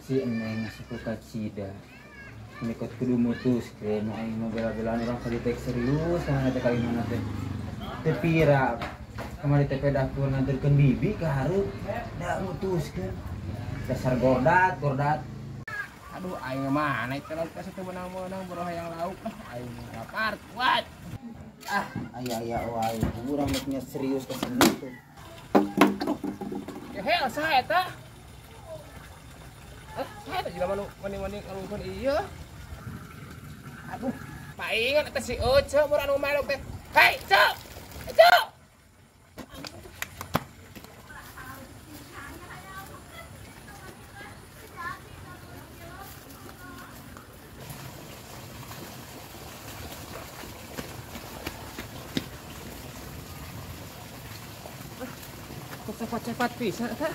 si Eneng suka cida menikot kudu mutus kena aing mah bela-belaan orang kali tek serius sana teh kali mana teh teu pira kamari teh pedah-pedah nganterkeun bibi ka hareup da mutuskeun dasar gordat. Aduh aing mah naik terus kasih teu menang-menang boroh hayang lauk aing lapar kuat. Aya wae urang nya serius ka sini tuh. Aduh. Ya hel saha eta? Saha eta juga mani ngalungkeun ieu. Aduh, paingan eta si Ece mur anu melok teh. Hei, Cek. Cek. Cepat bisa eta.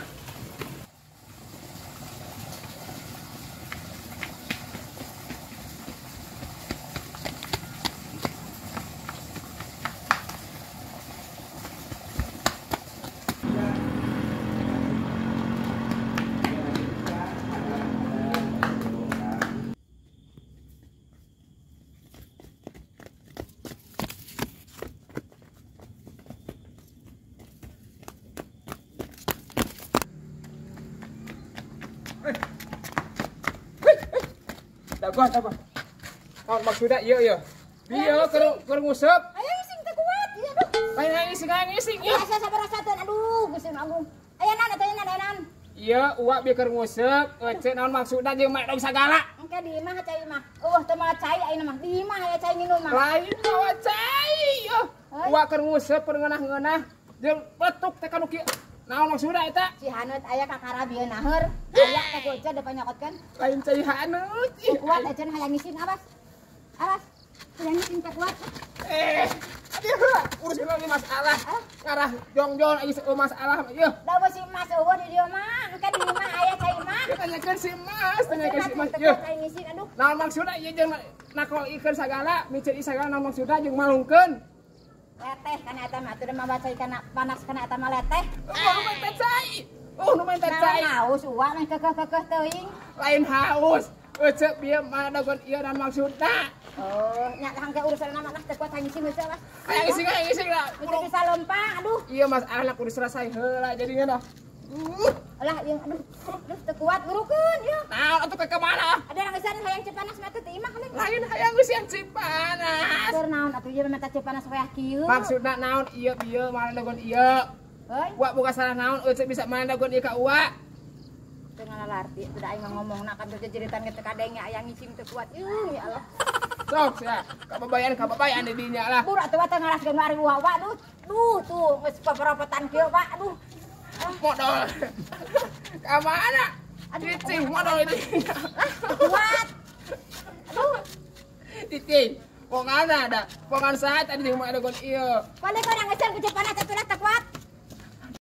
Dapat. Oh, maksudnya iya. Iya, keur nguseup. Aya ngising teh kuat, ieu aduh. Lain ngising ya. Asa sabarasateun aduh, Gusti Agung. Aya naon? Iya, uak bieu keur nguseup, Ece naon maksudna jeung make dong sagala. Engke di imah cai mah. Teu malah cai ayeuna mah. Di imah aya cai minum mah. Lain bawa cai. Uak keur nguseup keur ngeunah-ngeunah jeung peletuk teh kanu kieu. Naon maksudna eta? Si Haneut aya ka karabieun naheur. Aya teh kuced depan nyokotkeun. Lain cai Haneut. Kuat ecen hayang ngisin awas. Hayang ngisin teh kuat. Aduh, urus lagi masalah. Ngarah jong-jong lagi masalah ieu. Da beuh si Mas eueuh di dieu mah. Engke di imah aya cai mah. Tanyakeun si Mas ieu. Hayang ngisin aduh. Naon maksudna ieu jeung nakol ikeun sagala, miceun sagala naon maksudna jeung malungkeun. Leteh kana eta mah teu mah baca kana panas kana eta mah leteh. Nu main teh cai. Nu main teh cai. Haus uak mah kekeh teuing. Lain haus. Ece bieu mana dagon ieu naon maksudna. Nya hangke urusan nama teh kuat ngisi heula Mas. Hayang ngisi lah. Kudu bisa lempang, aduh. Iya Mas, anak kudu selesai heula jadinya dah. Alah ieu aduh. Aduh teu kuat gurukeun ieu. Naon atuh ke mana? Ada orang geus hayang Cipanas mah teh imah kan. Lain hayang geus yang Cipanas. Keur naon atuh ieu mah Cipanas wayah kieu. Maksudna naon ieu bieu mana dagon ieu. Heuy. Uak boga salah naon Ece bisa mana dagon ieu ka uak. Teu ngalarti teu aing ngomongna kan teu jeritan ke kadeng aya ngising teu kuat. Ya Allah. Sok ya, kababayan di dinya lah. Buru atuh teh ngaraskeun mari wawa aduh. Duh tuh geus paperopotan kieu Pak. Aduh. Modal. Ka mana? Cicing modal ini. Kuat. Aduh. Cicing. Pongan ada. Pongan saha tadi jeung mah dagon ieu. Balik orang geus ku Cipanas atuh teh kuat.